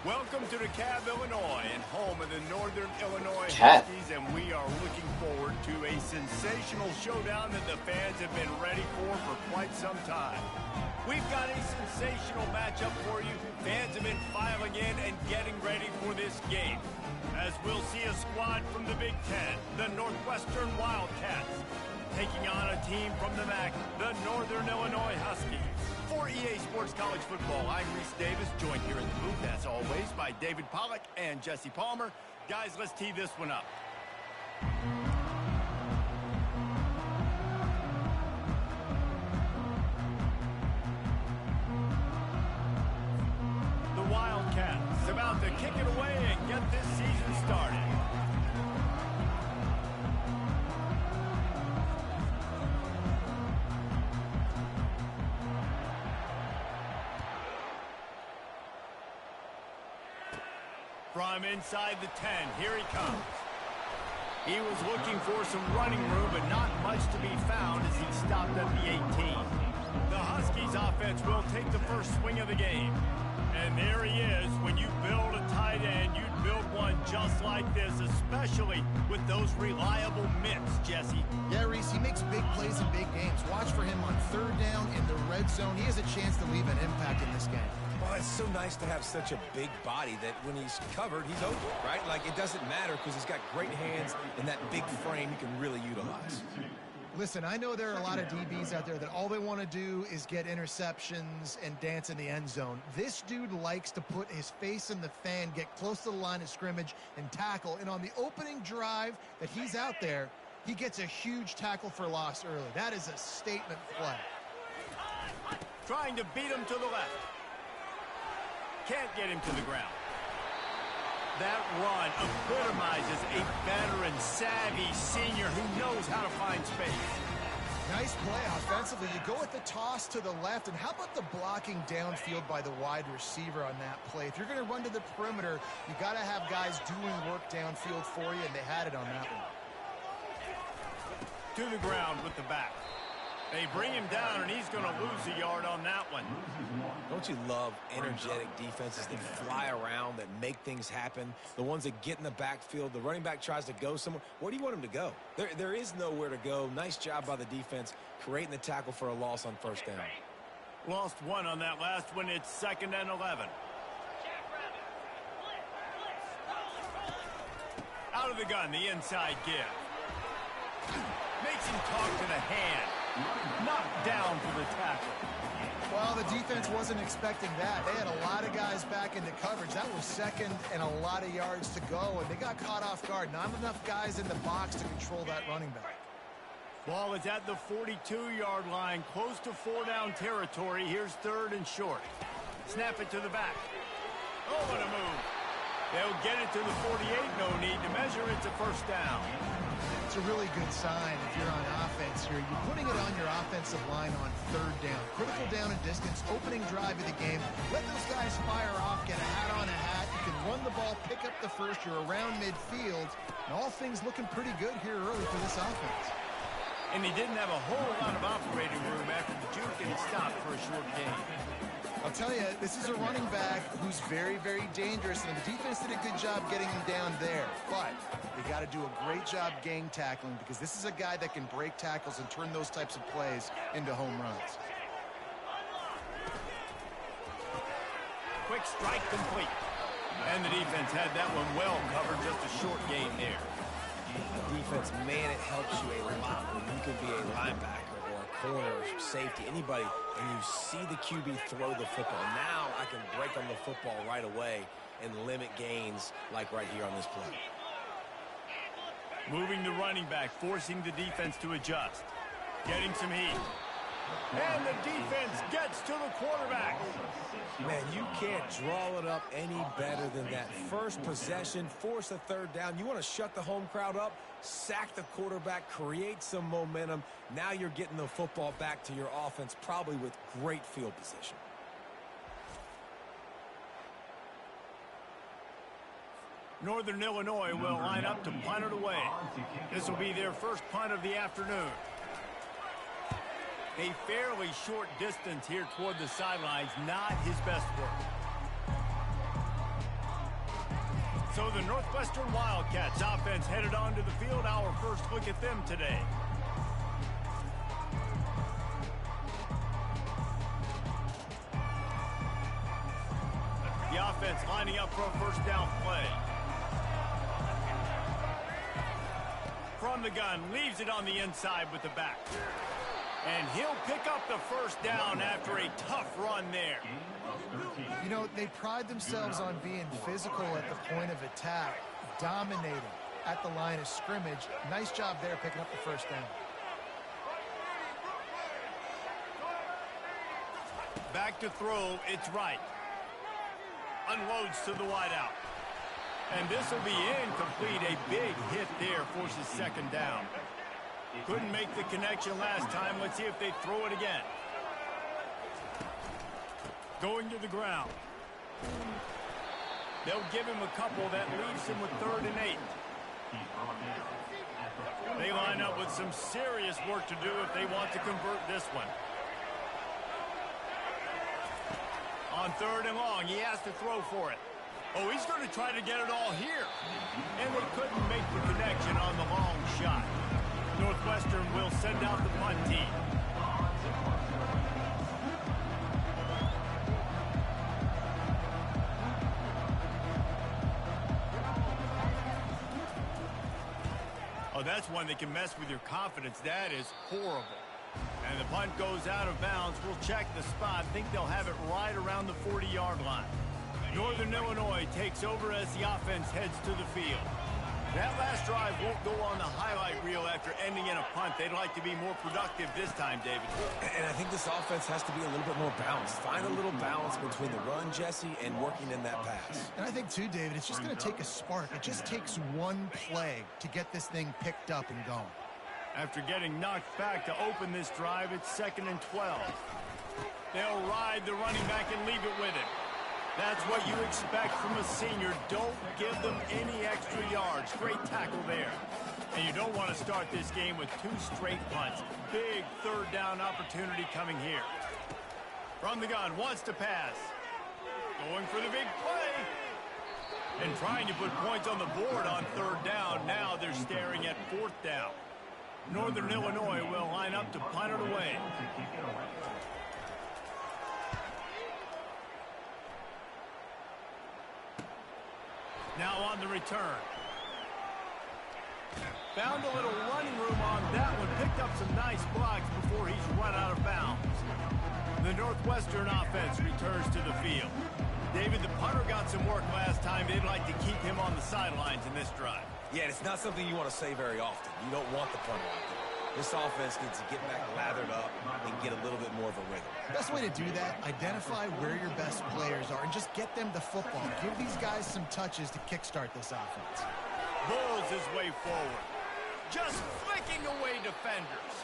Welcome to Ncaa, Illinois, and home of the Northern Illinois Cat. Huskies, and we are looking forward to a sensational showdown that the fans have been ready for quite some time. We've got a sensational matchup for you. Fans have been filing in and getting ready for this game, as we'll see a squad from the Big Ten, the Northwestern Wildcats, taking on a team from the MAC, the Northern Illinois Huskies. For EA Sports College Football, I'm Reese Davis, joined here in the booth, as always, by David Pollack and Jesse Palmer. Guys, let's tee this one up. The Wildcats about to kick it away and get this season started. From inside the 10, here he comes. He was looking for some running room, but not much to be found as he stopped at the 18. The Huskies offense will take the first swing of the game. And there he is. When you build a tight end, you'd build one just like this, especially with those reliable mitts, Jesse. Yeah, Reese, he makes big plays in big games. Watch for him on third down in the red zone. He has a chance to leave an impact in this game. Well, it's so nice to have such a big body that when he's covered, he's open, right? Like, it doesn't matter because he's got great hands and that big frame he can really utilize. Listen, I know there are a lot of DBs out there that all they want to do is get interceptions and dance in the end zone. This dude likes to put his face in the fan, get close to the line of scrimmage, and tackle. And on the opening drive that he's out there, he gets a huge tackle for loss early. That is a statement play. Trying to beat him to the left. Can't get him to the ground. That run epitomizes a veteran, savvy senior who knows how to find space. Nice play offensively. You go with the toss to the left, and how about the blocking downfield by the wide receiver on that play? If you're going to run to the perimeter, you got to have guys doing work downfield for you, and they had it on that one. To the ground with the back. They bring him down, and he's going to lose a yard on that one. Don't you love energetic defenses that fly around, that make things happen? The ones that get in the backfield, the running back tries to go somewhere. Where do you want him to go? There is nowhere to go. Nice job by the defense, creating the tackle for a loss on first down. Lost one on that last one. It's 2nd and 11. Out of the gun, the inside give. Makes him talk to the hand. Knocked down for the tackle. Well, the defense wasn't expecting that. They had a lot of guys back into coverage. That was second and a lot of yards to go, and they got caught off guard. Not enough guys in the box to control that running back. Ball is at the 42-yard line, close to 4-down territory. Here's 3rd and short. Snap it to the back. Oh, what a move. They'll get it to the 48. No need to measure. It's a first down. It's a really good sign if you're on offense here. You're putting it on your offensive line on 3rd down. Critical down and distance, opening drive of the game. Let those guys fire off, get a hat on a hat. You can run the ball, pick up the first. You're around midfield. And all things looking pretty good here early for this offense. And he didn't have a whole lot of operating room after the juke, and he stopped for a short gain. I'll tell you, this is a running back who's very, very dangerous, and the defense did a good job getting him down there. But they got to do a great job gang tackling, because this is a guy that can break tackles and turn those types of plays into home runs. Quick strike complete. And the defense had that one well covered, just a short gain there. Defense, man, it helps you a lot when you can be a linebacker or a corner or safety, anybody, and you see the QB throw the football. Now I can break on the football right away and limit gains like right here on this play. Moving the running back, forcing the defense to adjust. Getting some heat. And the defense gets to the quarterback. Man, you can't draw it up any better than that. First possession, force a 3rd down. You want to shut the home crowd up, sack the quarterback, create some momentum. Now you're getting the football back to your offense, probably with great field position. Northern Illinois will line up to punt it away. This will be their first punt of the afternoon. A fairly short distance here toward the sidelines, not his best work. So the Northwestern Wildcats offense headed onto the field. Our first look at them today. The offense lining up for a first down play. From the gun, leaves it on the inside with the back. And he'll pick up the first down after a tough run there. You know, they pride themselves on being physical at the point of attack, dominating at the line of scrimmage. Nice job there picking up the first down. Back to throw, it's right. Unloads to the wideout. And this will be incomplete. A big hit there forces second down. Couldn't make the connection last time. Let's see if they throw it again. Going to the ground. They'll give him a couple. That leaves him with 3rd and 8. They line up with some serious work to do if they want to convert this one. On 3rd and long, he has to throw for it. Oh, he's going to try to get it all here. And they couldn't make the connection on the long shot. Northwestern will send out the punt team. Oh, that's one that can mess with your confidence. That is horrible. And the punt goes out of bounds. We'll check the spot. Think they'll have it right around the 40-yard line. Northern Illinois takes over as the offense heads to the field. That last drive won't go on the highlight reel after ending in a punt. They'd like to be more productive this time, David. And I think this offense has to be a little bit more balanced. Find a little balance between the run, Jesse, and working in that pass. And I think, too, David, it's just going to take a spark. It just takes one play to get this thing picked up and going. After getting knocked back to open this drive, it's 2nd and 12. They'll ride the running back and leave it with him. That's what you expect from a senior. Don't give them any extra yards. Great tackle there. And you don't want to start this game with 2 straight punts. Big 3rd down opportunity coming here. From the gun, wants to pass. Going for the big play. And trying to put points on the board on 3rd down. Now they're staring at 4th down. Northern Illinois will line up to punt it away. Now on the return. Found a little running room on that one. Picked up some nice blocks before he's run out of bounds. The Northwestern offense returns to the field. David, the punter got some work last time. They'd like to keep him on the sidelines in this drive. Yeah, it's not something you want to say very often. You don't want the punter out there. This offense needs to get back lathered up and get a little bit more of a rhythm. Best way to do that, identify where your best players are and just get them the football. Give these guys some touches to kickstart this offense. Bulls his way forward. Just flicking away defenders.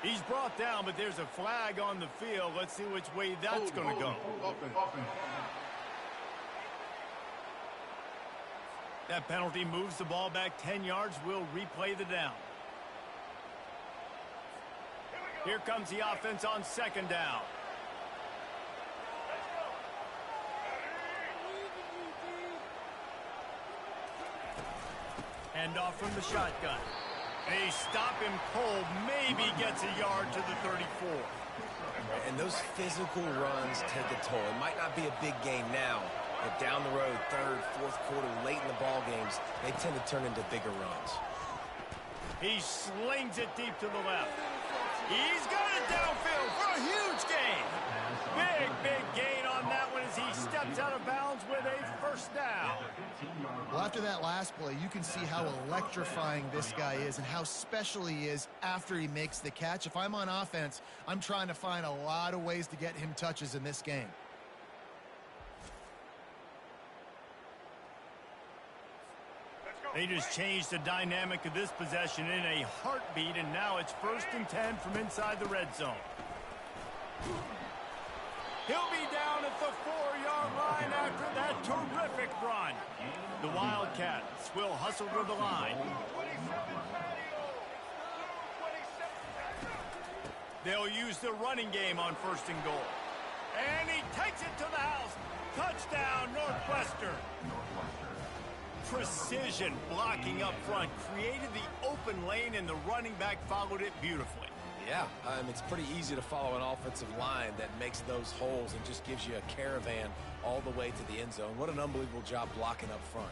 He's brought down, but there's a flag on the field. Let's see which way that's going to go. That penalty moves the ball back 10 yards. We'll replay the down. Here comes the offense on 2nd down. Hand off from the shotgun. They stop him cold. Maybe gets a yard to the 34. And those physical runs take a toll. It might not be a big game now, but down the road, 3rd, 4th quarter, late in the ball games, they tend to turn into bigger runs. He slings it deep to the left. He's got it downfield for a huge gain. Big gain on that one as he steps out of bounds with a first down. Well, after that last play, you can see how electrifying this guy is and how special he is after he makes the catch. If I'm on offense, I'm trying to find a lot of ways to get him touches in this game. They just changed the dynamic of this possession in a heartbeat, and now it's 1st and 10 from inside the red zone. He'll be down at the 4-yard line after that terrific run. The Wildcats will hustle to the line. They'll use the running game on 1st and goal. And he takes it to the house. Touchdown, Northwestern. precision blocking up front created the open lane, and the running back followed it beautifully. Yeah, it's pretty easy to follow an offensive line that makes those holes and just gives you a caravan all the way to the end zone. What an unbelievable job blocking up front.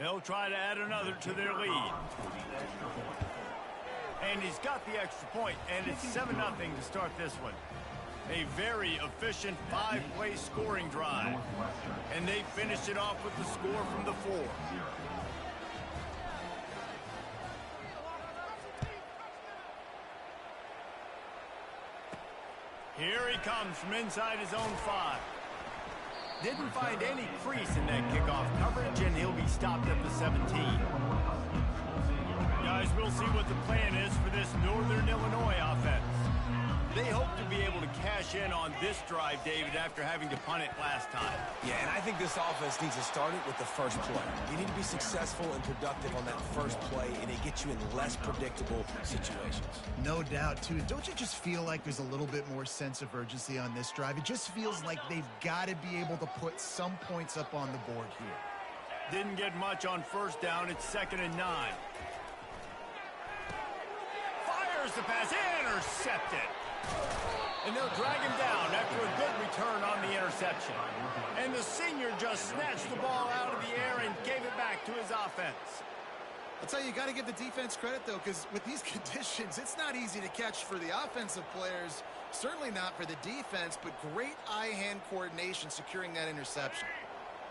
They'll try to add another to their lead. And he's got the extra point, and it's 7-0 to start this one. A very efficient 5-play scoring drive. And they finished it off with the score from the 4. Here he comes from inside his own 5. Didn't find any crease in that kickoff coverage, and he'll be stopped at the 17. Guys, we'll see what the plan is for this Northern Illinois offense. They hope to be able to cash in on this drive, David, after having to punt it last time. Yeah, and I think this offense needs to start it with the first play. You need to be successful and productive on that first play, and it gets you in less predictable situations. No doubt, too. Don't you just feel like there's a little bit more sense of urgency on this drive? It just feels like they've got to be able to put some points up on the board here. Didn't get much on first down. It's 2nd and 9. Fires the pass. Intercepted. And they'll drag him down after a good return on the interception. And the senior just snatched the ball out of the air and gave it back to his offense. I'll tell you, you got to give the defense credit, though, because with these conditions, it's not easy to catch for the offensive players, certainly not for the defense, but great eye-hand coordination securing that interception.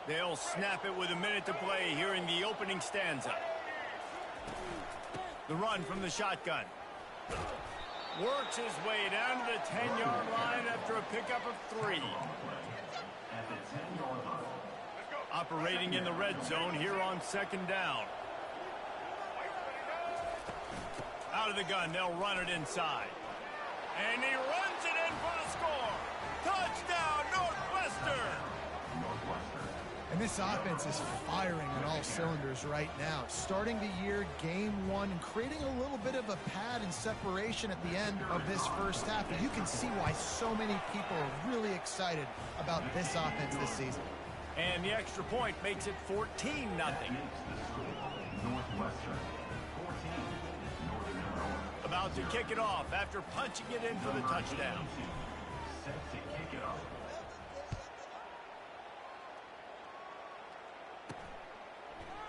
They'll snap it with a minute to play here in the opening stanza. The run from the shotgun. Works his way down to the 10-yard line after a pickup of 3. Operating in the red zone here on 2nd down. Out of the gun, they'll run it inside. And he runs it in for the score. Touchdown, Northwestern! And this offense is firing on all cylinders right now. Starting the year, game 1, and creating a little bit of a pad and separation at the end of this first half. But you can see why so many people are really excited about this offense this season. And the extra point makes it 14-0. About to kick it off after punching it in for the touchdown.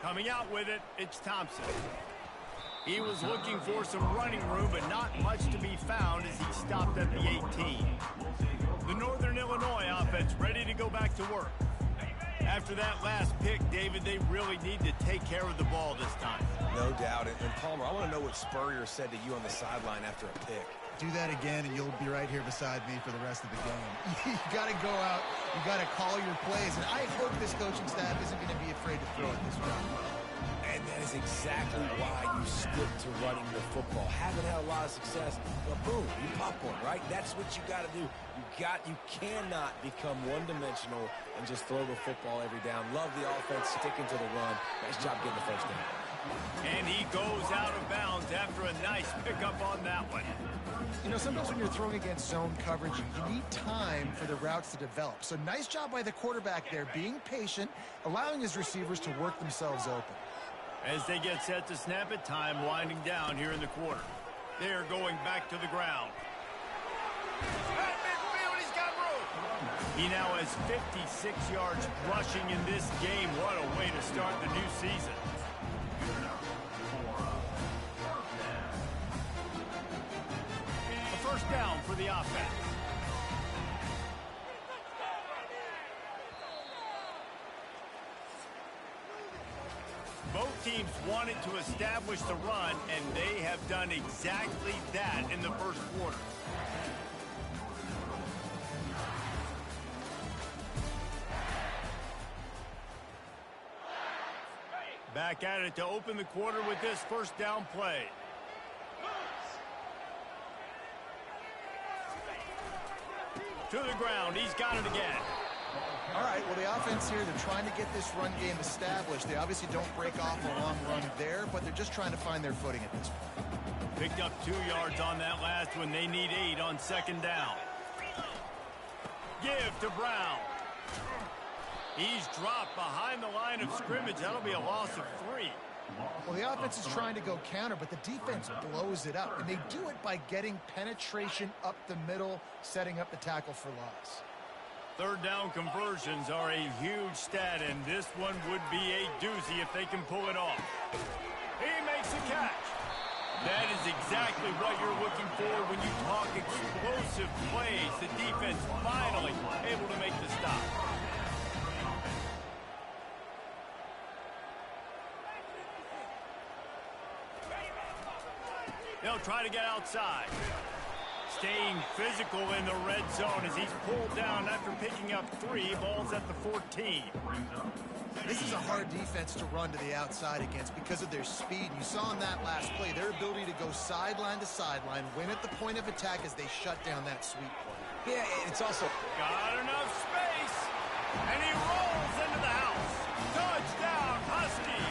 Coming out with it, it's Thompson. He was looking for some running room, but not much to be found as he stopped at the 18. The Northern Illinois offense ready to go back to work. After that last pick, David, they really need to take care of the ball this time. No doubt. And Palmer, I want to know what Spurrier said to you on the sideline after a pick. Do that again, and you'll be right here beside me for the rest of the game. You got to go out. You got to call your plays. And I hope this coaching staff isn't going to be afraid to throw it this round. And that is exactly why you stick to running the football. Haven't had a lot of success, but boom, you pop one, right? That's what you got to do. You cannot become one-dimensional and just throw the football every down. Love the offense, sticking to the run. Nice job getting the first down. And he goes out of bounds after a nice pickup on that one. You know, sometimes when you're throwing against zone coverage, you need time for the routes to develop. So nice job by the quarterback there, being patient, allowing his receivers to work themselves open. As they get set to snap it, time winding down here in the quarter. They're going back to the ground. At midfield, he's got room. He now has 56 yards rushing in this game. What a way to start the new season. A first down for the offense. Both teams wanted to establish the run, and they have done exactly that in the first quarter. Back at it to open the quarter with this first down play. To the ground, he's got it again. All right, well, the offense here, they're trying to get this run game established. They obviously don't break off a long run there, but they're just trying to find their footing at this point. Picked up 2 yards on that last one. They need 8 on second down. Give to Brown. He's dropped behind the line of scrimmage. That'll be a loss of 3. Well, the offense is trying to go counter, but the defense blows it up. And they do it by getting penetration up the middle, setting up the tackle for loss. Third down conversions are a huge stat, and this one would be a doozy if they can pull it off. He makes a catch. That is exactly what you're looking for when you talk explosive plays. The defense finally able to make the stop. They'll try to get outside. Staying physical in the red zone as he's pulled down after picking up 3. Ball's at the 14. This is a hard defense to run to the outside against because of their speed. You saw in that last play their ability to go sideline to sideline, win at the point of attack as they shut down that sweep play. Yeah, it's also got enough space, and he rolls into the house. Touchdown, Husky.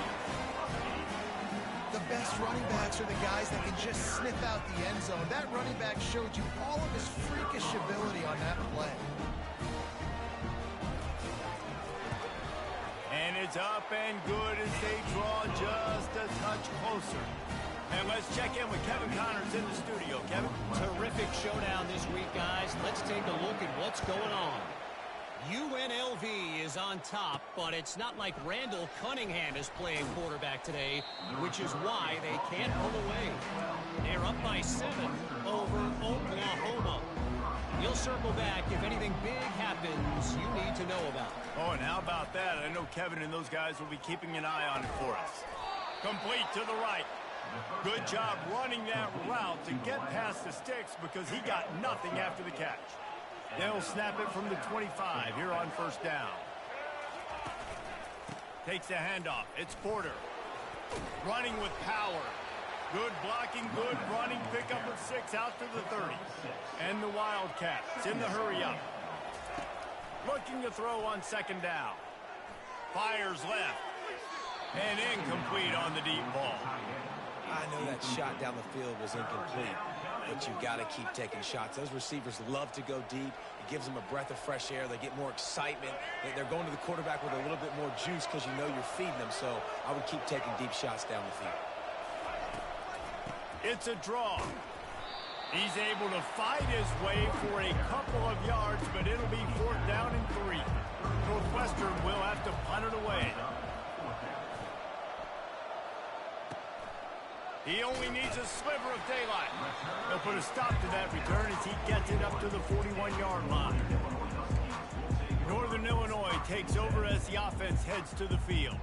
The best running backs are the guys that can just sniff out the end zone. That running back showed you all of his freakish ability on that play. And it's up and good as they draw just a touch closer. And let's check in with Kevin Connors in the studio. Kevin? Terrific showdown this week, guys. Let's take a look at what's going on. UNLV is on top, but it's not like Randall Cunningham is playing quarterback today, which is why they can't pull away. They're up by 7 over Oklahoma. You'll circle back if anything big happens you need to know about. Oh, and how about that? I know Kevin and those guys will be keeping an eye on it for us. Complete to the right. Good job running that route to get past the sticks because he got nothing after the catch. They'll snap it from the 25 here on first down. Takes the handoff. It's Porter. Running with power. Good blocking, good running. Pick up with 6 out to the 30. And the Wildcats in the hurry up. Looking to throw on second down. Fires left. And incomplete on the deep ball. I know that shot down the field was incomplete, but you got to keep taking shots. Those receivers love to go deep. It gives them a breath of fresh air. They get more excitement. They're going to the quarterback with a little bit more juice because you know you're feeding them. So I would keep taking deep shots down the field. It's a draw. He's able to fight his way for a couple of yards, but it'll be 4th down and 3. Northwestern will have to punt it away. He only needs a sliver of daylight. They'll put a stop to that return as he gets it up to the 41-yard line. Northern Illinois takes over as the offense heads to the field.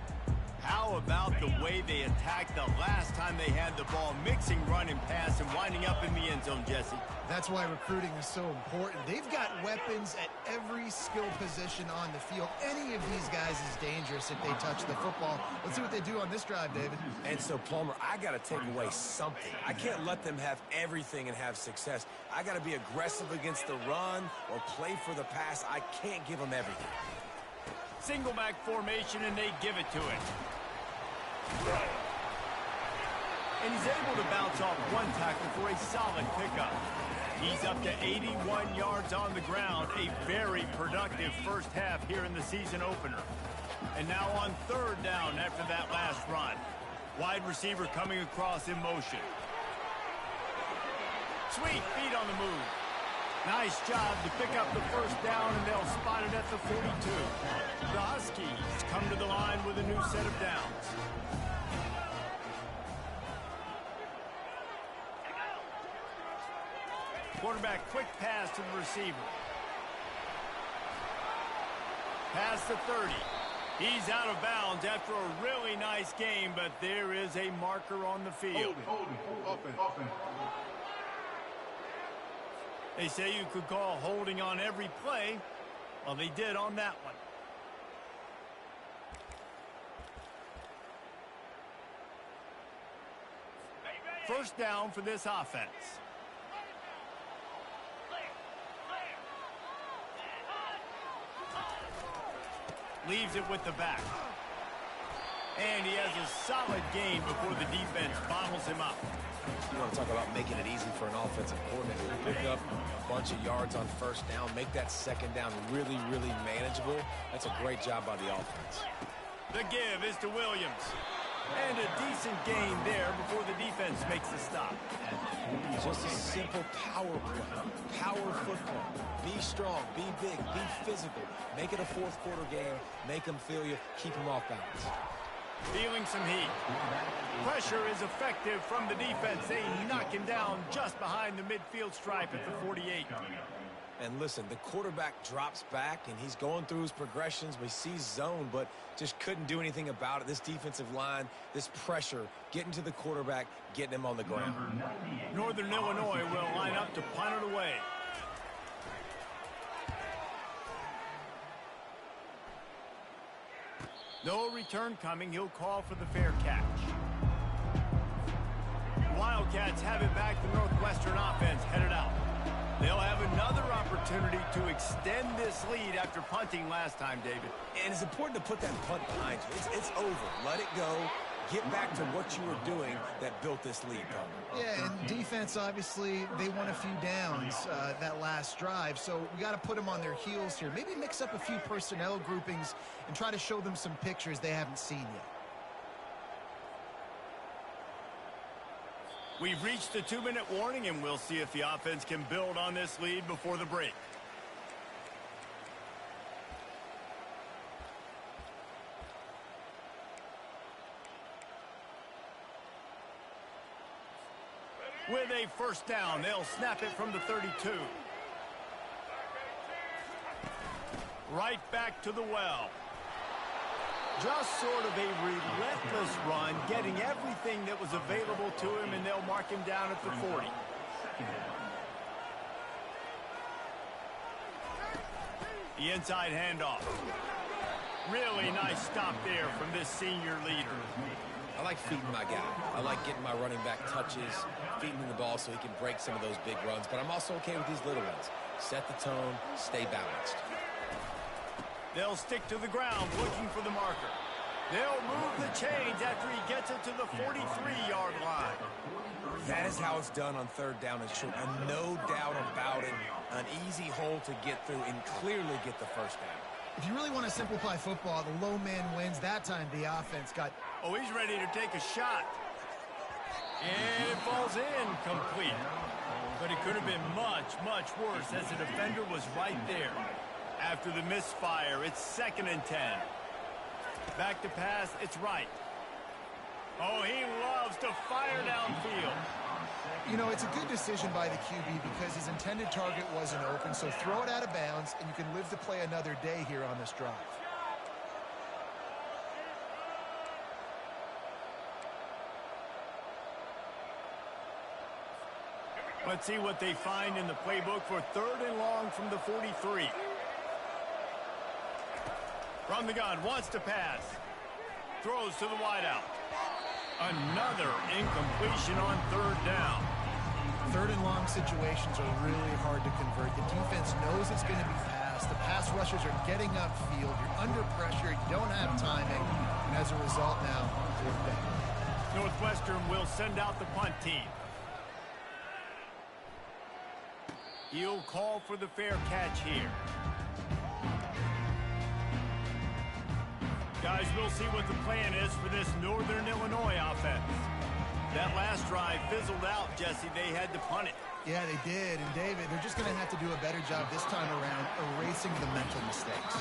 How about the way they attacked the last time they had the ball, mixing run and pass and winding up in the end zone, Jesse? That's why recruiting is so important. They've got weapons at every skill position on the field. Any of these guys is dangerous if they touch the football. Let's see what they do on this drive, David. And so, Palmer, I got to take away something. I can't let them have everything and have success. I got to be aggressive against the run or play for the pass. I can't give them everything. Single back formation, and they give it to it. And he's able to bounce off one tackle for a solid pickup. He's up to 81 yards on the ground. A very productive first half here in the season opener. And now on 3rd down after that last run. Wide receiver coming across in motion. Sweet feet on the move. Nice job to pick up the first down, and they'll spot it at the 42. The Huskies come to the line with a new set of downs. Quarterback quick pass to the receiver. Past the 30. He's out of bounds after a really nice game, but there is a marker on the field. Open. They say you could call holding on every play. Well, they did on that one. First down for this offense. Leaves it with the back. And he has a solid gain before the defense bottles him up. You want to talk about making it easy for an offensive coordinator to pick up a bunch of yards on first down, make that second down really, really manageable. That's a great job by the offense. The give is to Williams. And a decent gain there before the defense makes the stop. Just a simple power play. Power football. Be strong, be big, be physical. Make it a fourth quarter game. Make them feel you. Keep them off balance. Feeling some heat. Pressure is effective from the defense. They knock him down just behind the midfield stripe at the 48. And listen, the quarterback drops back, and he's going through his progressions. We see zone, but just couldn't do anything about it. This defensive line, this pressure, getting to the quarterback, getting him on the ground. Northern Illinois will line up to punt it away. No return coming. He'll call for the fair catch. Wildcats have it back. The Northwestern offense headed out. They'll have another opportunity to extend this lead after punting last time, David. And it's important to put that punt behind you. It's over. Let it go. Get back to what you were doing that built this lead, Palmer. Yeah, and defense, obviously, they won a few downs that last drive, so we got to put them on their heels here. Maybe mix up a few personnel groupings and try to show them some pictures they haven't seen yet. We've reached the 2-minute warning, and we'll see if the offense can build on this lead before the break. With a first down, they'll snap it from the 32. Right back to the well. Just sort of a relentless run, getting everything that was available to him, and they'll mark him down at the 40. The inside handoff. Really nice stop there from this senior leader. I like feeding my guy. I like getting my running back touches, feeding him the ball so he can break some of those big runs. But I'm also okay with these little ones. Set the tone, stay balanced. They'll stick to the ground looking for the marker. They'll move the chains after he gets it to the 43-yard line. That is how it's done on third down and short. And no doubt about it, an easy hole to get through and clearly get the first down. If you really want to simplify football, the low man wins. That time the offense got... Oh, he's ready to take a shot. And it falls in complete. But it could have been much, much worse as the defender was right there. After the misfire, it's 2nd and 10. Back to pass, it's right. Oh, he loves to fire downfield. You know, it's a good decision by the QB because his intended target wasn't open, so throw it out of bounds, and you can live to play another day here on this drive. Let's see what they find in the playbook for 3rd and long from the 43. From the gun, wants to pass. Throws to the wideout. Another incompletion on 3rd down. 3rd and long situations are really hard to convert. The defense knows it's going to be passed. The pass rushers are getting upfield. You're under pressure. You don't have timing. And as a result now, 4th down. Northwestern will send out the punt team. He'll call for the fair catch here. Guys, we'll see what the plan is for this Northern Illinois offense. That last drive fizzled out, Jesse. They had to punt it. Yeah, they did. And, David, they're just going to have to do a better job this time around erasing the mental mistakes.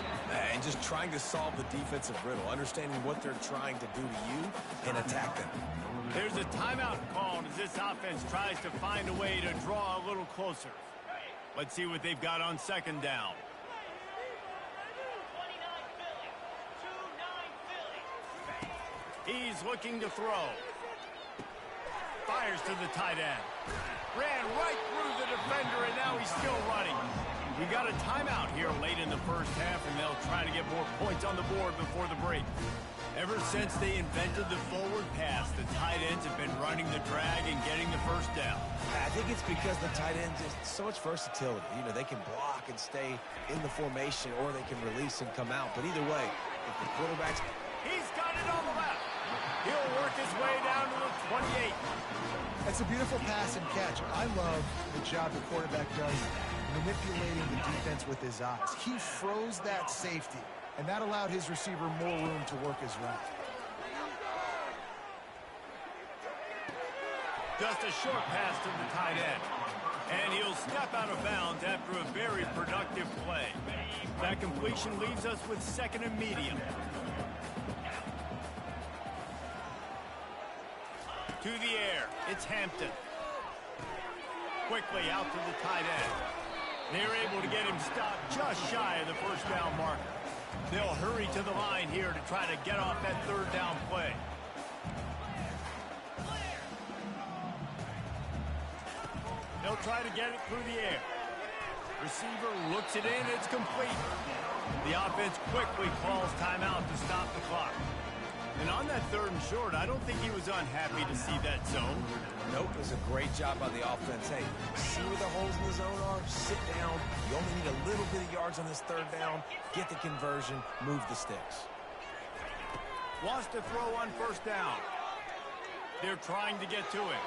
And just trying to solve the defensive riddle, understanding what they're trying to do to you and attack them. There's a timeout called as this offense tries to find a way to draw a little closer. Let's see what they've got on 2nd down. He's looking to throw. Fires to the tight end. Ran right through the defender, and now he's still running. We got a timeout here late in the first half, and they'll try to get more points on the board before the break. Ever since they invented the forward pass, the tight ends have been running the drag and getting the first down. I think it's because the tight ends is so much versatility. You know, they can block and stay in the formation, or they can release and come out. But either way, if the quarterback's... He's got it on the left. He'll work his way down to the 28. It's a beautiful pass and catch. I love the job the quarterback does manipulating the defense with his eyes. He froze that safety, and that allowed his receiver more room to work his route. Just a short pass to the tight end. And he'll step out of bounds after a very productive play. That completion leaves us with second and medium. To the air, it's Hampton. Quickly out to the tight end. They're able to get him stopped just shy of the first down marker. They'll hurry to the line here to try to get off that third down play. They'll try to get it through the air. Receiver looks it in, it's complete. The offense quickly calls timeout to stop the clock. And on that third and short, I don't think he was unhappy to see that zone. Nope, it was a great job by the offense. Hey, see where the holes in the zone are? Sit down. You only need a little bit of yards on this third down. Get the conversion. Move the sticks. Wants to throw on first down. They're trying to get to him.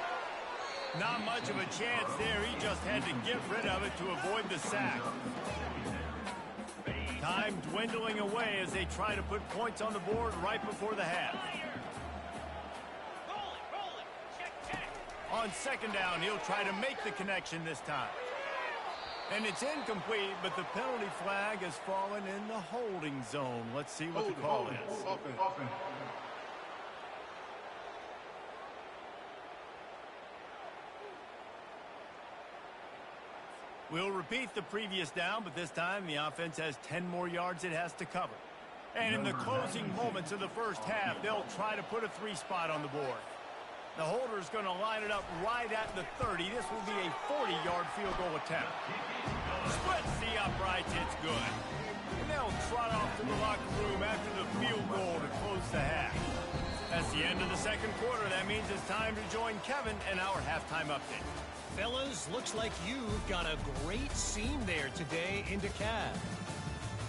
Not much of a chance there. He just had to get rid of it to avoid the sack. Time dwindling away as they try to put points on the board right before the half. On second down, he'll try to make the connection this time. And it's incomplete, but the penalty flag has fallen in the holding zone. Let's see what the call is. We'll repeat the previous down, but this time the offense has 10 more yards it has to cover. And in the closing moments of the first half, they'll try to put a 3 spot on the board. The holder's going to line it up right at the 30. This will be a 40-yard field goal attempt. Splits the uprights, it's good. And they'll trot off to the locker room after the field goal to close the half. That's the end of the second quarter. That means it's time to join Kevin in our halftime update. Fellas, looks like you've got a great scene there today in Ncaa.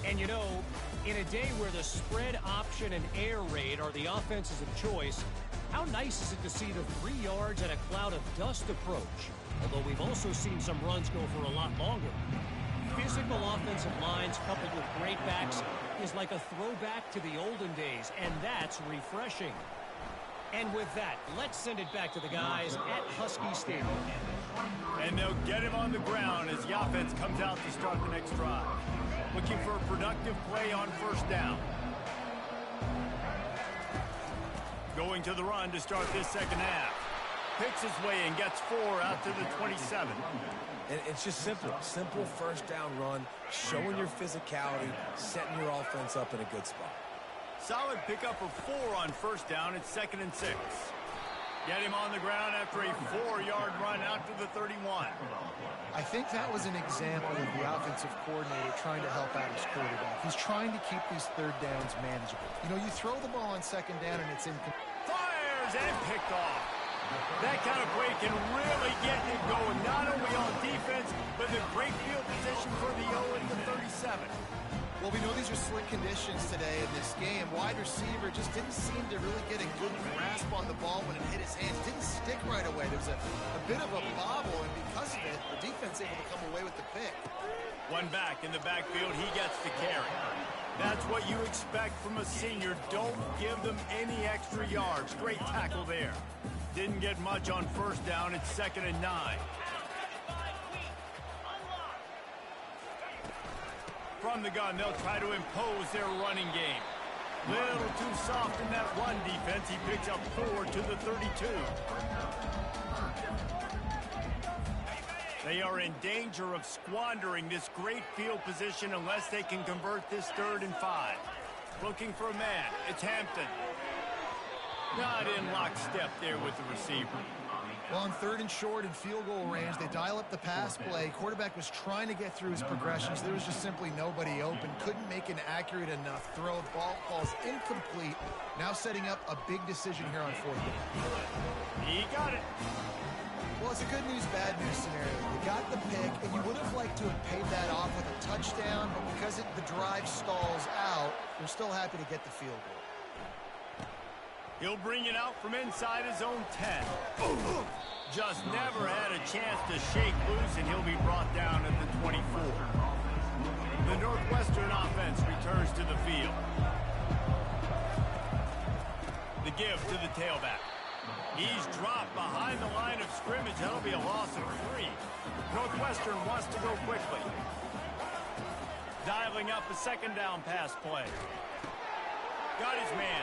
And you know, in a day where the spread option and air raid are the offenses of choice, how nice is it to see the 3 yards and a cloud of dust approach? Although we've also seen some runs go for a lot longer. Physical offensive lines coupled with great backs is like a throwback to the olden days, and that's refreshing. And with that, let's send it back to the guys at Husky Stadium. And they'll get him on the ground as the offense comes out to start the next drive. Looking for a productive play on first down. Going to the run to start this second half. Picks his way and gets 4 out to the 27. And it's just simple. Simple first down run, showing your physicality, setting your offense up in a good spot. Solid pickup of 4 on first down. It's 2nd and 6. Get him on the ground after a 4-yard run out to the 31. I think that was an example of the offensive coordinator trying to help out his quarterback. He's trying to keep these third downs manageable. You know, you throw the ball on second down and it's incomplete. Fires and picked off. That kind of play can really get it going, not only on defense, but the great field position for the 0 and the 37. Well, we know these are slick conditions today in this game. Wide receiver just didn't seem to really get a good grasp on the ball when it hit his hands. Didn't stick right away. There was a bit of a bobble, and because of it, the defense able to come away with the pick. One back in the backfield, he gets the carry. That's what you expect from a senior. Don't give them any extra yards. Great tackle there. Didn't get much on first down. It's 2nd and 9. From the gun, they'll try to impose their running game. Little too soft in that run defense. He picks up 4 to the 32. They are in danger of squandering this great field position unless they can convert this 3rd and 5. Looking for a man. It's Hampton. Not in lockstep there with the receiver. Well, on 3rd and short and field goal range, they dial up the pass play. Quarterback was trying to get through his progressions. There was just simply nobody open. Couldn't make an accurate enough throw. The ball falls incomplete. Now setting up a big decision here on 4th down. He got it. Well, it's a good news, bad news scenario. You got the pick, and you would have liked to have paid that off with a touchdown, but because the drive stalls out, you're still happy to get the field goal. He'll bring it out from inside his own 10. Just never had a chance to shake loose, and he'll be brought down at the 24. The Northwestern offense returns to the field. The give to the tailback. He's dropped behind the line of scrimmage. That'll be a loss of 3. Northwestern wants to go quickly. Dialing up a second down pass play. Got his man.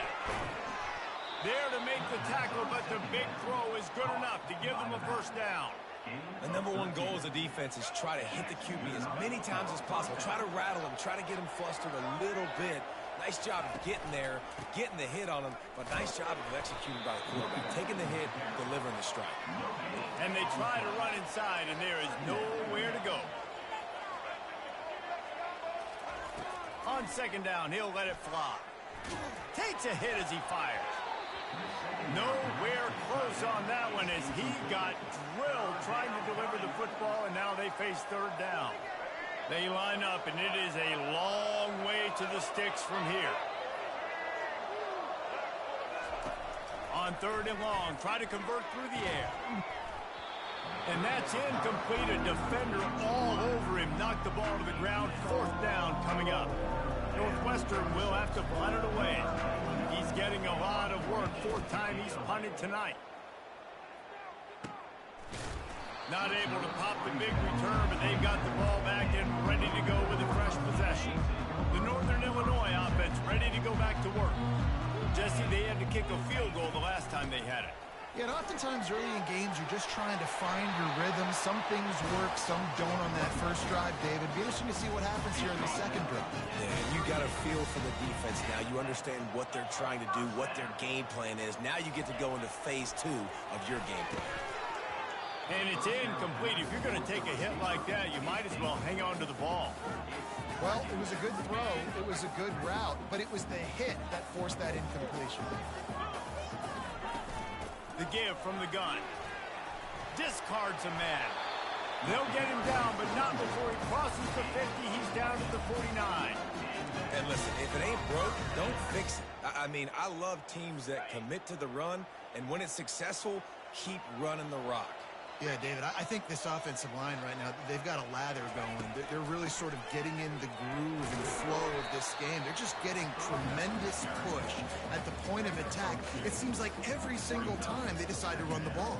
There to make the tackle, but the big throw is good enough to give them a first down. The number one goal as a defense is try to hit the QB as many times as possible. Try to rattle him, try to get him flustered a little bit. Nice job of getting there, getting the hit on him, but nice job of executing by the quarterback. Taking the hit, delivering the strike. And they try to run inside, and there is nowhere to go. On second down, he'll let it fly. Takes a hit as he fires. Nowhere close on that one as he got drilled trying to deliver the football, and now they face third down. They line up, and it is a long way to the sticks from here. On third and long, try to convert through the air. And that's incomplete. A defender all over him. Knocked the ball to the ground. Fourth down coming up. Northwestern will have to punt it away. He's getting a lot of work. Fourth time he's punted tonight. Not able to pop the big return, but they've got the ball back and ready to go with a fresh possession. The Northern Illinois offense ready to go back to work. Jesse, they had to kick a field goal the last time they had it. Yeah, and oftentimes early in games, you're just trying to find your rhythm. Some things work, some don't on that first drive, David. Be interesting to see what happens here in the second drive. Yeah, you got a feel for the defense now. You understand what they're trying to do, what their game plan is. Now you get to go into phase 2 of your game plan. And it's incomplete. If you're going to take a hit like that, you might as well hang on to the ball. Well, it was a good throw. It was a good route, but it was the hit that forced that incompletion. The give from the gun. Discards a man. They'll get him down, but not before he crosses the 50. He's down to the 49. And listen, if it ain't broke, don't fix it. I mean, I love teams that commit to the run, and when it's successful, keep running the rock. Yeah, David, I think this offensive line right now, they've got a lather going. They're really sort of getting in the groove and flow of this game. They're just getting tremendous push at the point of attack. It seems like every single time they decide to run the ball.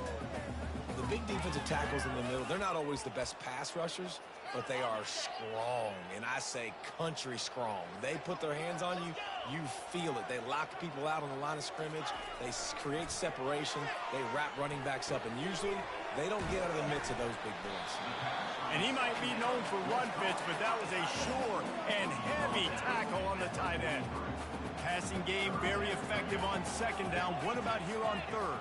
The big defensive tackles in the middle, they're not always the best pass rushers, but they are strong, and I say country strong. They put their hands on you, you feel it. They lock people out on the line of scrimmage. They create separation. They wrap running backs up, and usually they don't get out of the midst of those big boys. And he might be known for run fits, but that was a sure and heavy tackle on the tight end. Passing game very effective on second down. What about here on third?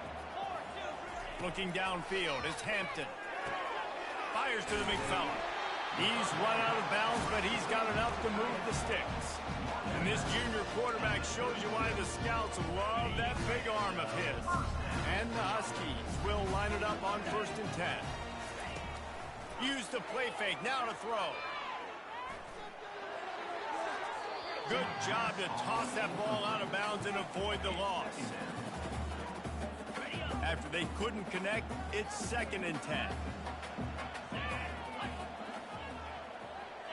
Looking downfield, it's Hampton. Fires to the big fella. He's run out of bounds, but he's got enough to move the sticks. And this junior quarterback shows you why the scouts love that big arm of his. And the Huskies will line it up on 1st and 10. Use the play fake, now to throw. Good job to toss that ball out of bounds and avoid the loss. After they couldn't connect, it's 2nd and 10.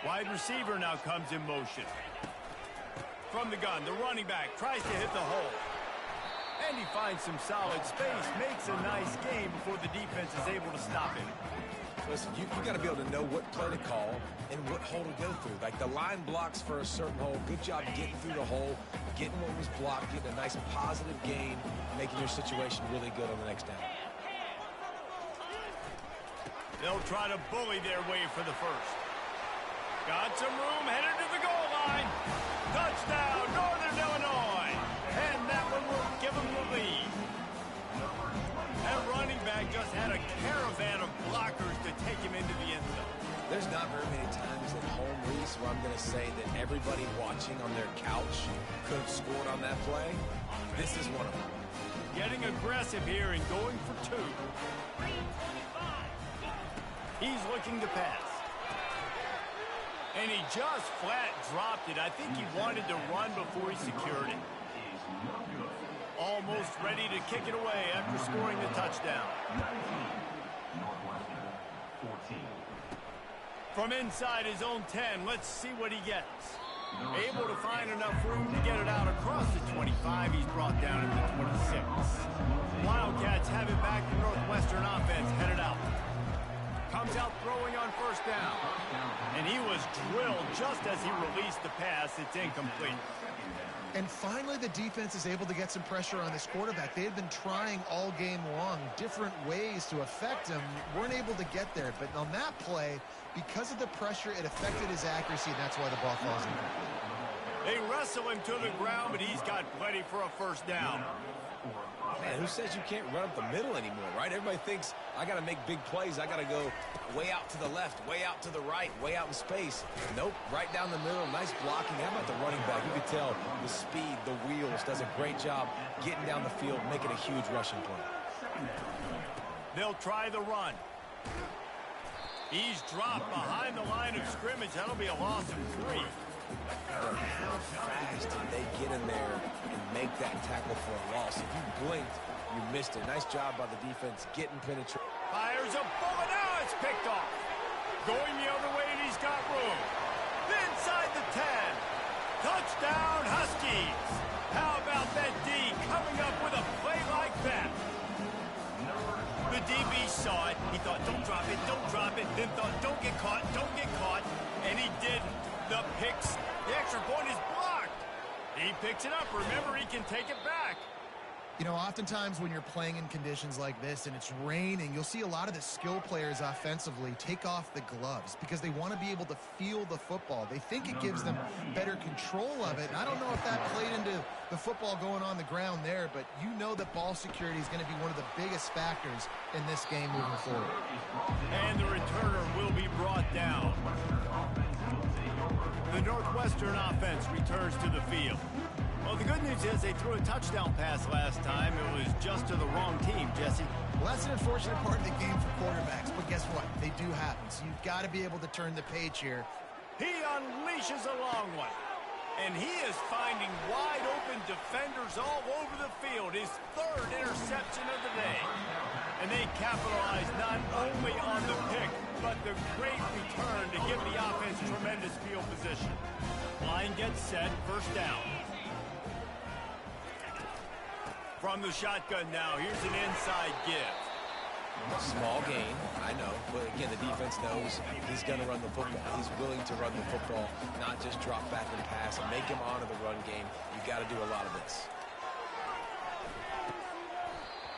Wide receiver now comes in motion. From the gun, the running back tries to hit the hole. And he finds some solid space, makes a nice game before the defense is able to stop him. Listen, you got to be able to know what play to call and what hole to go through. Like the line blocks for a certain hole. Good job getting through the hole, getting what was blocked, getting a nice positive gain, making your situation really good on the next down. They'll try to bully their way for the first. Got some room, headed to the goal line. Touchdown, Northern Illinois. And that one will give them the lead. That running back just had a caravan of blockers to take him into the end zone. There's not very many times at home, Reese, where I'm going to say that everybody watching on their couch could have scored on that play. This is one of them. Getting aggressive here and going for 2. He's looking to pass. And he just flat dropped it. I think he wanted to run before he secured it. Almost ready to kick it away after scoring the touchdown. From inside his own 10, let's see what he gets. Able to find enough room to get it out across the 25. He's brought down at the 26. Wildcats have it back. The Northwestern offense headed out. Comes out throwing on first down. And he was drilled just as he released the pass. It's incomplete. And finally, the defense is able to get some pressure on this quarterback. They had been trying all game long different ways to affect him. Weren't able to get there. But on that play, because of the pressure, it affected his accuracy, and that's why the ball falls incomplete. They wrestle him to the ground, but he's got plenty for a first down. Man, who says you can't run up the middle anymore, right? Everybody thinks, I got to make big plays. I got to go way out to the left, way out to the right, way out in space. Nope, right down the middle. Nice blocking. How about the running back? You could tell the speed, the wheels, does a great job getting down the field, making a huge rushing play. They'll try the run. He's dropped behind the line of scrimmage. That'll be a loss of 3. How fast did they get in there and make that tackle for a loss? If you blinked, you missed it. Nice job by the defense getting penetrated. Fires a bullet. Now it's picked off. Going the other way, and he's got room. Inside the 10. Touchdown, Huskies. How about that D coming up with a play like that? The DB saw it. He thought, don't drop it, don't drop it. Then thought, don't get caught, don't get caught. And he didn't. The picks. The extra point is blocked. He picks it up. Remember, he can take it back. You know, oftentimes when you're playing in conditions like this and it's raining, you'll see a lot of the skill players offensively take off the gloves because they want to be able to feel the football. They think it gives them better control of it. And I don't know if that played into the football going on the ground there, but you know that ball security is going to be one of the biggest factors in this game moving forward. And the returner will be brought down. The Northwestern offense returns to the field. Well, the good news is they threw a touchdown pass last time. It was just to the wrong team, Jesse. Well, that's an unfortunate part of the game for quarterbacks, but guess what? They do happen, so you've got to be able to turn the page here. He unleashes a long one, and he is finding wide-open defenders all over the field. His 3rd interception of the day. And they capitalize not only on the pick, but the great return to give the offense tremendous field position. Line gets set, first down. From the shotgun now, here's an inside give. Small gain, I know, but again, the defense knows he's going to run the football. He's willing to run the football, not just drop back and pass and make him honor the run game. You got to do a lot of this.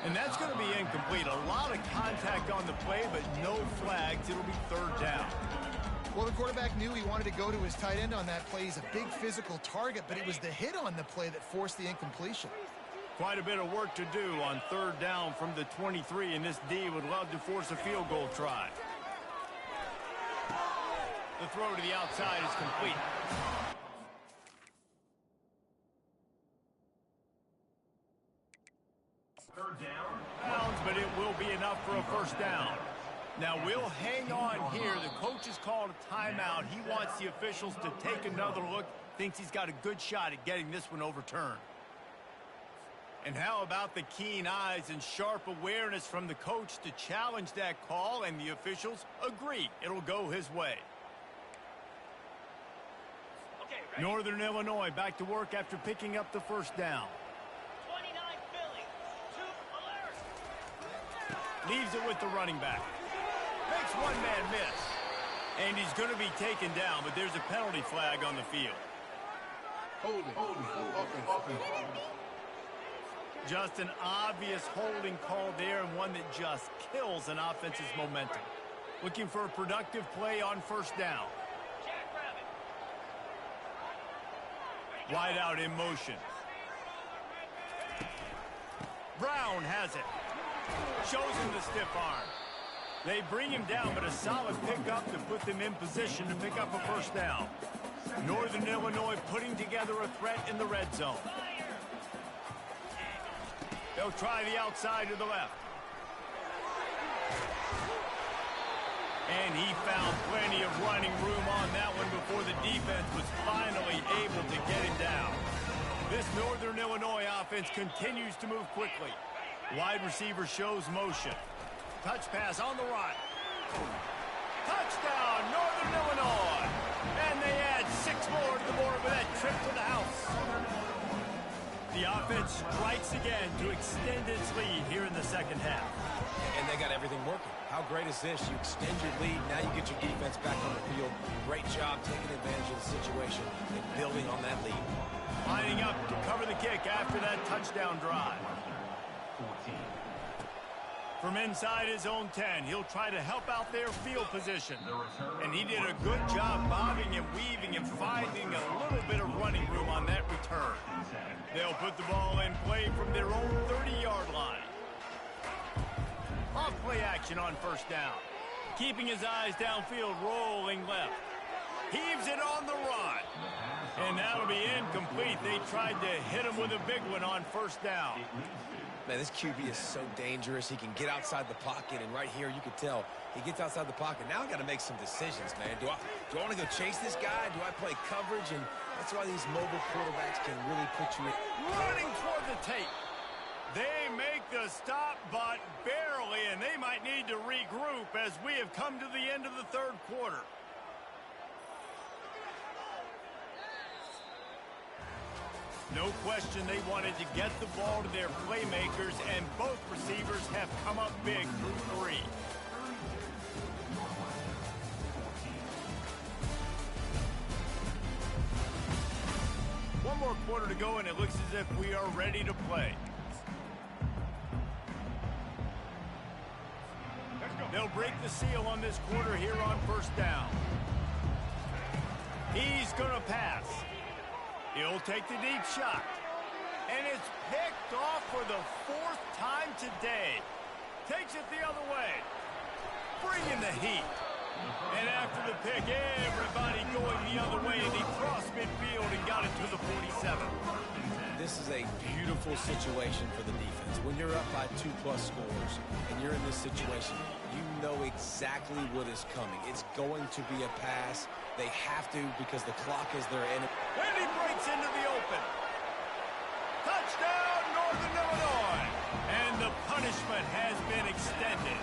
And that's going to be incomplete. A lot of contact on the play, but no flags. It'll be 3rd down. Well, the quarterback knew he wanted to go to his tight end on that play. He's a big physical target, but it was the hit on the play that forced the incompletion. Quite a bit of work to do on 3rd down from the 23, and this D would love to force a field goal try. The throw to the outside is complete. Bounds, but it will be enough for a first down. Now we'll hang on here. The coach has called a timeout. He wants the officials to take another look. Thinks he's got a good shot at getting this one overturned. And how about the keen eyes and sharp awareness from the coach to challenge that call, and the officials agree it'll go his way. Okay, Northern Illinois back to work after picking up the first down. 29 Philly, Leaves it with the running back. Makes one man miss. And he's going to be taken down, but there's a penalty flag on the field. Just an obvious holding call there, and one that just kills an offense's momentum. Looking for a productive play on first down. Wide out in motion. Brown has it. Shows him the stiff arm. They bring him down, but a solid pickup to put them in position to pick up a first down. Northern Illinois putting together a threat in the red zone. They'll try the outside to the left. And he found plenty of running room on that one before the defense was finally able to get him down. This Northern Illinois offense continues to move quickly. Wide receiver shows motion. Touch pass on the run. Touchdown, Northern Illinois. And they add 6 more to the board with that trip to the house. The offense strikes again to extend its lead here in the second half. And they got everything working. How great is this? You extend your lead, now you get your defense back on the field. Great job taking advantage of the situation and building on that lead. Lining up to cover the kick after that touchdown drive. From inside his own 10, he'll try to help out their field position. And he did a good job bobbing and weaving and finding a little bit of running room on that return. They'll put the ball in play from their own 30-yard line. Off play action on first down. Keeping his eyes downfield, rolling left. Heaves it on the run. And that'll be incomplete. They tried to hit him with a big one on first down. Man, this QB is so dangerous. He can get outside the pocket, and right here you can tell he gets outside the pocket. Now I got to make some decisions, man. Do I want to go chase this guy? Do I play coverage? And that's why these mobile quarterbacks can really put you in. Running toward the tape. They make the stop, but barely, and they might need to regroup as we have come to the end of the third quarter. No question they wanted to get the ball to their playmakers, and both receivers have come up big through 3. One more quarter to go, and it looks as if we are ready to play. They'll break the seal on this quarter here on first down. He's going to pass. He'll take the deep shot. And it's picked off for the 4th time today. Takes it the other way. Bringing the heat. And after the pick, everybody going the other way, and he crossed midfield and got it to the 47. This is a beautiful situation for the defense. When you're up by 2+ scores and you're in this situation, you know exactly what is coming. It's going to be a pass. They have to because the clock is their enemy. And he breaks into the open. Touchdown, Northern Illinois. And the punishment has been extended.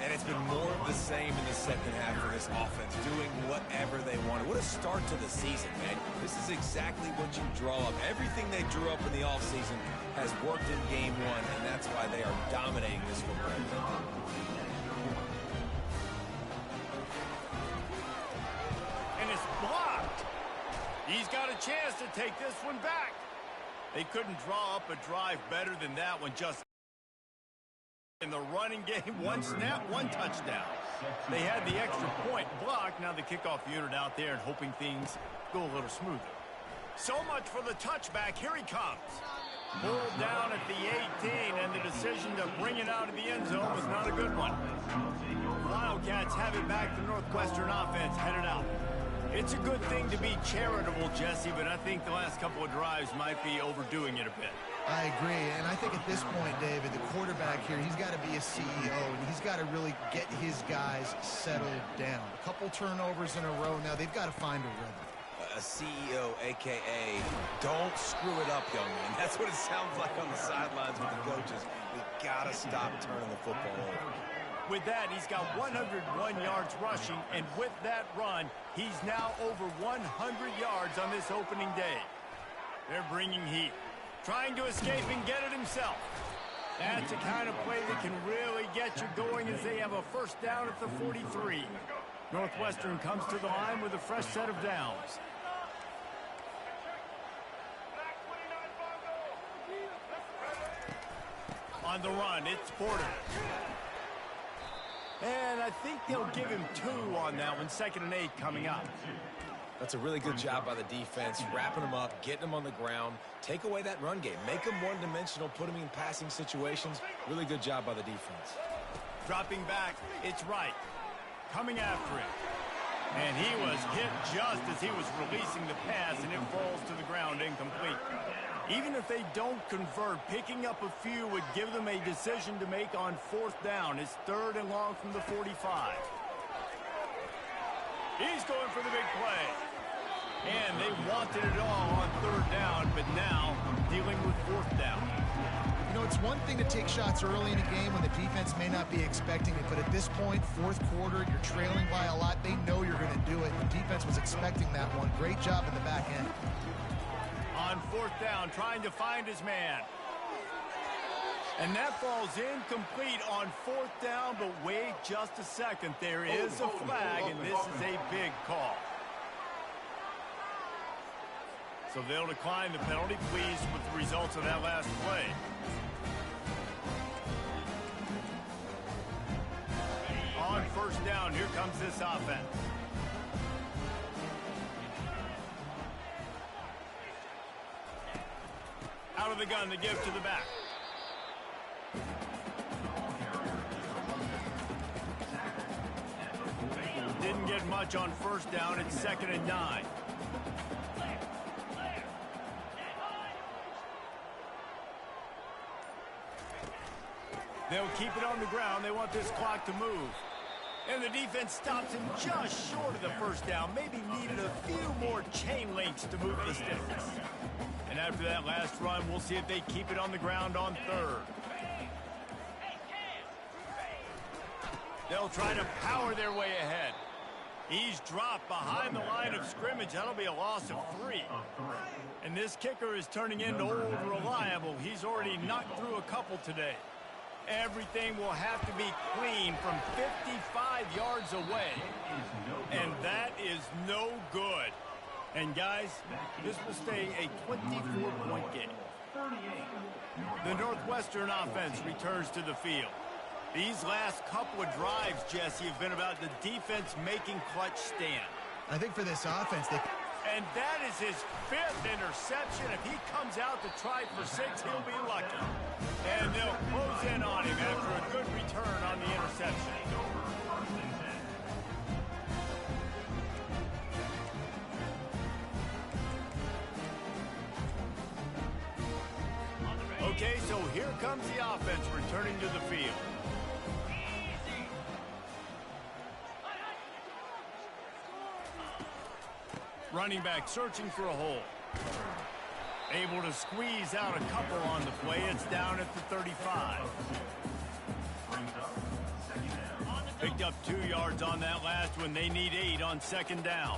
And it's been more of the same in the second half for this offense, doing whatever they wanted. What a start to the season, man. This is exactly what you draw up. Everything they drew up in the offseason has worked in game 1, and that's why they are dominating this football game. And it's blocked. He's got a chance to take this one back. They couldn't draw up a drive better than that one. Just in the running game, 1 snap, 1 touchdown. They had the extra point blocked. Now the kickoff unit out there and hoping things go a little smoother. So much for the touchback. Here he comes. Pulled down at the 18, and the decision to bring it out of the end zone was not a good one. Wildcats have it back. The Northwestern offense headed out. It's a good thing to be charitable, Jesse, but I think the last couple of drives might be overdoing it a bit. I agree, and I think at this point, David, the quarterback here, he's got to be a CEO, and he's got to really get his guys settled down. A couple turnovers in a row now. They've got to find a rhythm. A CEO, a.k.a. don't screw it up, young man. That's what it sounds like on the sidelines with the coaches. We got to stop turning the football over. With that, he's got 101 yards rushing, and with that run, he's now over 100 yards on this opening day. They're bringing heat, trying to escape and get it himself. That's the kind of play that can really get you going as they have a first down at the 43. Northwestern comes to the line with a fresh set of downs. On the run, it's Porter. And I think they'll give him 2 on that one. 2nd and 8 coming up. That's a really good job by the defense, wrapping them up, getting them on the ground. Take away that run game. Make them one-dimensional, put them in passing situations. Really good job by the defense. Dropping back, it's Wright. Coming after him. And he was hit just as he was releasing the pass, and it falls to the ground incomplete. Even if they don't convert, picking up a few would give them a decision to make on 4th down. It's 3rd and long from the 45. He's going for the big play. And they wanted it all on third down, but now dealing with fourth down. You know, it's one thing to take shots early in a game when the defense may not be expecting it, but at this point, fourth quarter, you're trailing by a lot. They know you're going to do it. The defense was expecting that one. Great job in the back end. On fourth down, trying to find his man. And that falls incomplete on fourth down, but wait just a second. There is a flag, and this is a big call. So they'll decline the penalty, pleased with the results of that last play. On first down, here comes this offense. Out of the gun, the give to the back. Didn't get much on first down. It's 2nd and 9. They'll keep it on the ground. They want this clock to move. And the defense stops him just short of the first down. Maybe needed a few more chain links to move the sticks. And after that last run, we'll see if they keep it on the ground on third. They'll try to power their way ahead. He's dropped behind the line of scrimmage. That'll be a loss of 3. And this kicker is turning into old reliable. He's already knocked through a couple today. Everything will have to be clean from 55 yards away. And that is no good. And guys, this will stay a 24-point game. The Northwestern offense returns to the field. These last couple of drives, Jesse, have been about the defense making clutch stand. I think for this offense, and that is his 5th interception. If he comes out to try for 6, he'll be lucky. And they'll close in on him after a good return on the interception. Okay, so here comes the offense returning to the field. Running back searching for a hole. Able to squeeze out a couple on the play. It's down at the 35. Picked up 2 yards on that last one. They need 8 on 2nd down.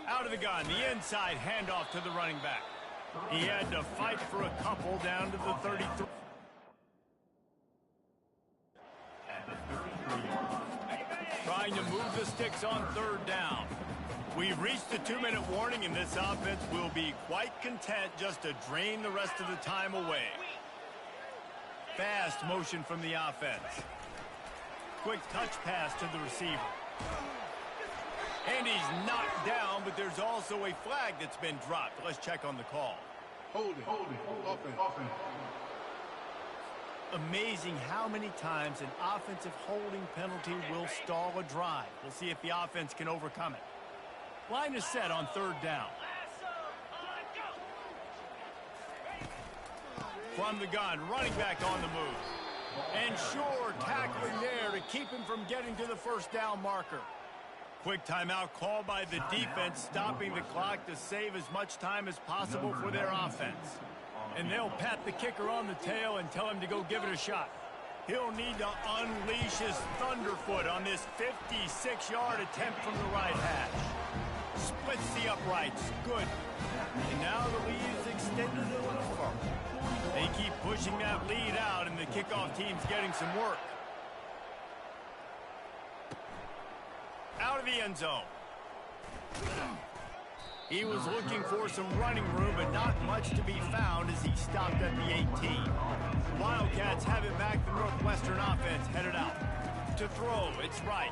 Out of the gun, the inside handoff to the running back. He had to fight for a couple down to the 33. Trying to move the sticks on 3rd down. We've reached the 2-minute warning, and this offense will be quite content just to drain the rest of the time away. Fast motion from the offense. Quick touch pass to the receiver. And he's knocked down, but there's also a flag that's been dropped. Let's check on the call. Holding, offense. Amazing how many times an offensive holding penalty will stall a drive. We'll see if the offense can overcome it. Line is set on 3rd down. From the gun, running back on the move. And sure, tackling there to keep him from getting to the first down marker. Quick timeout called by the defense, stopping the clock to save as much time as possible for their offense. And they'll pat the kicker on the tail and tell him to go give it a shot. He'll need to unleash his thunderfoot on this 56-yard attempt from the right hash. Splits the uprights. Good. And now the lead is extended a little further. They keep pushing that lead out, and the kickoff team's getting some work. Out of the end zone. He was looking for some running room, but not much to be found as he stopped at the 18. Wildcats have it back. The Northwestern offense headed out. To throw, it's right.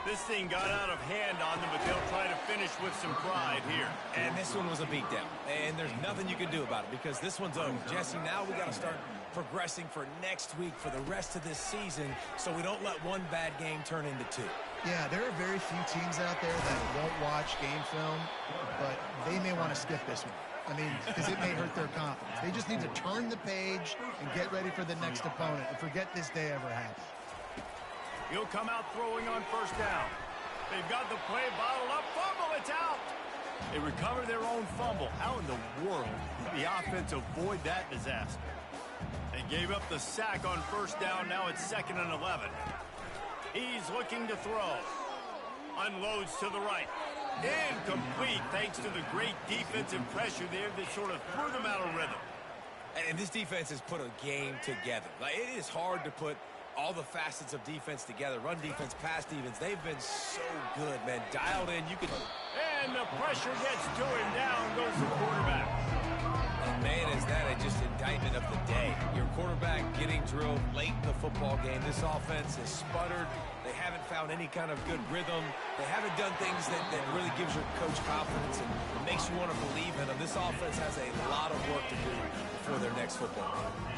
This thing got out of hand on them, but they'll try to finish with some pride here. And this one was a beatdown. And there's nothing you can do about it because this one's over. Jesse, now we got to start progressing for next week for the rest of this season so we don't let one bad game turn into 2. Yeah, there are very few teams out there that won't watch game film, but they may want to skip this one. I mean, because it may hurt their confidence. They just need to turn the page and get ready for the next opponent and forget this day ever happened. He'll come out throwing on first down. They've got the play bottled up. Fumble, it's out. They recover their own fumble. How in the world did the offense avoid that disaster? They gave up the sack on first down. Now it's 2nd and 11. He's looking to throw. Unloads to the right. Incomplete thanks to the great defensive pressure there that sort of threw them out of rhythm. And this defense has put a game together. Like, it is hard to put all the facets of defense together. Run defense, pass defense. They've been so good, man. Dialed in. You can... And the pressure gets to him. Down goes the quarterback. And man, is that just indictment of the day. Your quarterback getting drilled late in the football game. This offense has sputtered. They haven't found any kind of good rhythm. They haven't done things that really gives your coach confidence and makes you want to believe in them. This offense has a lot of work to do before their next football game.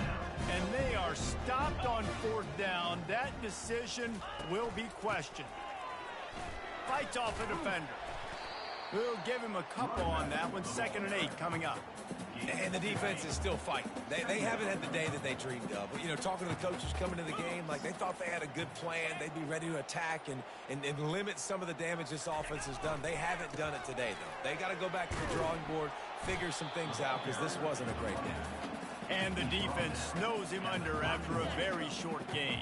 And they are stopped on 4th down. That decision will be questioned. Fights off a defender. We'll give him a couple on that one. 2nd and 8 coming up. And the defense is still fighting. They haven't had the day that they dreamed of. But, you know, talking to the coaches coming to the game, like they thought they had a good plan. They'd be ready to attack and limit some of the damage this offense has done. They haven't done it today, though. They got to go back to the drawing board, figure some things out, because this wasn't a great game. And the defense snows him under after a very short game.